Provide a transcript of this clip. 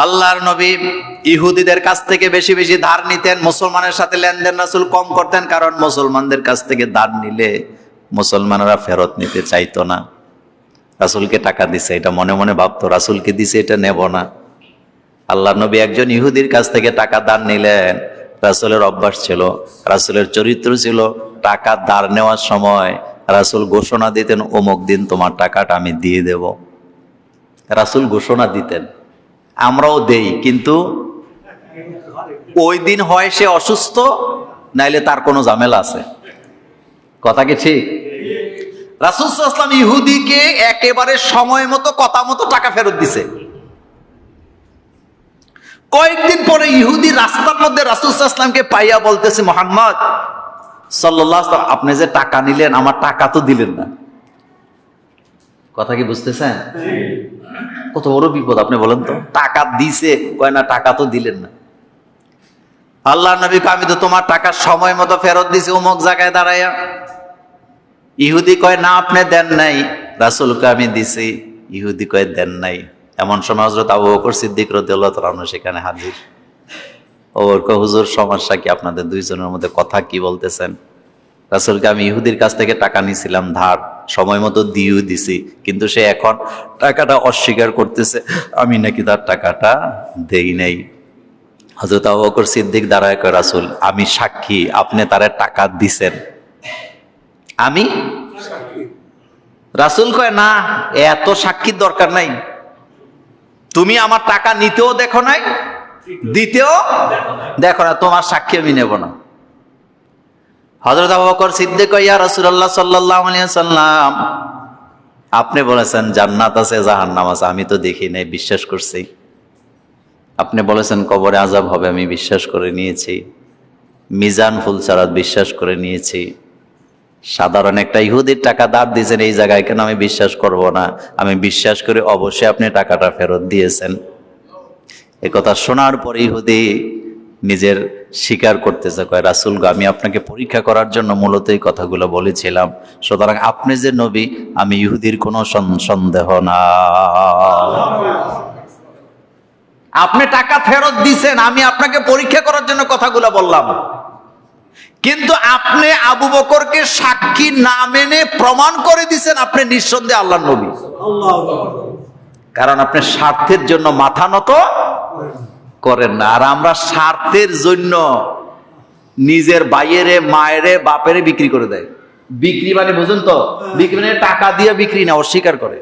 আল্লাহর নবী ইহুদিদের কাছ থেকে বেশি বেশি ধার নিতেন, মুসলমানের সাথে লেনদেন রাসূল কম করতেন, কারণ মুসলমানদের কাছ থেকে ধার নিলে মুসলমানরা ফেরত নিতে চাইতো না। রাসূলকে টাকা দিছে, এটা মনে মনে ভাবতো রাসূলকে দিছে, এটা নেব না। আল্লাহর নবী একজন ইহুদির কাছ থেকে টাকা ধার নিলেন। রাসূলের অভ্যাস ছিল, রাসূলের চরিত্র ছিল, টাকা ধার নেওয়ার সময় রাসূল ঘোষণা দিতেন, অমুক দিন তোমার টাকাটা আমি দিয়ে দেব। রাসূল ঘোষণা দিতেন, আমরাও দেই, কিন্তু ওই দিন হয় সে অসুস্থ, নাইলে তার কোনো ঝামেলা আছে। কথা কি ঠিক? রাসূল সাল্লাল্লাহু আলাইহি ওয়াসাল্লাম ইহুদিকে একেবারে সময় মতো কথা মতো টাকা ফেরত দিছে। কয়েকদিন পরে ইহুদি রাস্তার মধ্যে রাসূল সাল্লাল্লাহু আলাইহি ওয়াসাল্লামকে পাইয়া বলতেছে, মুহাম্মদ সাল্লাল্লাহু আলাইহি ওয়াসাল্লাম, আপনি যে টাকা নিলেন আমার টাকা তো দিলেন না। কথা কি বুঝতেছেন? কত বড় বিপদ আপনি বলেন তো। টাকা দিছে, কয় না টাকা তো দিলেন না। আল্লাহর নবী কয়, আমি তো তোমার টাকা সময় মতো ফেরত দিছি অমুক জায়গায় দাঁড়াইয়া। ইহুদি কয়, না আপনি দেন নাই। রাসূলকে আমি দিছি। ইহুদি কয়, দেন নাই। এমন সময় হযরত আবু বকর সিদ্দিক রাদিয়াল্লাহু তাআলা আনহু সেখানে হাজির। ওর কয়, হুজুর সমস্যা কি, আপনাদের দুইজনের মধ্যে কথা কি বলতেছেন? রাসূলকে আমি ইহুদির কাছ থেকে টাকা নিয়েছিলাম ধার, সময় মতো দিয়েও দিছি, কিন্তু সে এখন টাকাটা অস্বীকার করতেছে, আমি নাকি তার টাকাটা দেই নাই। হযরত আবু বকর সিদ্দিক দাঁড়ায় কয়, রাসূল আমি সাক্ষী আপনি তারে টাকা দিছেন। আমি? রাসূল কয়, না এত সাক্ষীর দরকার নাই, তুমি আমার টাকা নিতেও দেখো নাই, দিতেও দেখো না, তোমার সাক্ষী আমি নেব না। হযরত আবু বকর সিদ্দিক কয়, ইয়া রাসূলুল্লাহ সাল্লাল্লাহু আলাইহি ওয়াসাল্লাম, আপনি বলেছেন জান্নাত আছে জাহান্নাম আছে, আমি তো দেখি নাই, বিশ্বাস করছি। আপনি বলেছেন কবরে আযাব হবে, আমি বিশ্বাস করে নিয়েছি। মিজান ফুলসারাত বিশ্বাস করে নিয়েছি। সাধারণ একটা ইহুদির টাকা ধার দিয়েছেন, এই জায়গায় কেন আমি বিশ্বাস করব না? আমি বিশ্বাস করে অবশ্যই আপনি টাকাটা ফেরত দিয়েছেন। এ কথা শোনার পরে ইহুদি নিজের স্বীকার করতেছে, কয় রাসূল গো, আমি আপনাকে পরীক্ষা করার জন্য মূলত এই কথাগুলো বলেছিলাম। সুতরাং আপনি যে নবী, আমি ইহুদির কোনো সন্দেহ না। আপনি টাকা ফেরত দিয়েছেন, আমি আপনাকে পরীক্ষা করার জন্য কথাগুলো বললাম। কিন্তু আপনি আবু বকরকে সাক্ষী না মেনে প্রমাণ করে দিয়েছেন আপনি নিঃসন্দেহে আল্লাহর নবী। কারণ আপনি স্বার্থের জন্য মাথা নত করেন না। আর আমরা স্বার্থের জন্য নিজের ভাইয়েরে, মায়েরে, বাপেরে বিক্রি করে দেয়। বিক্রি মানে বুঝুন তো, বিক্রি মানে টাকা দিয়ে বিক্রি না, অস্বীকার করে।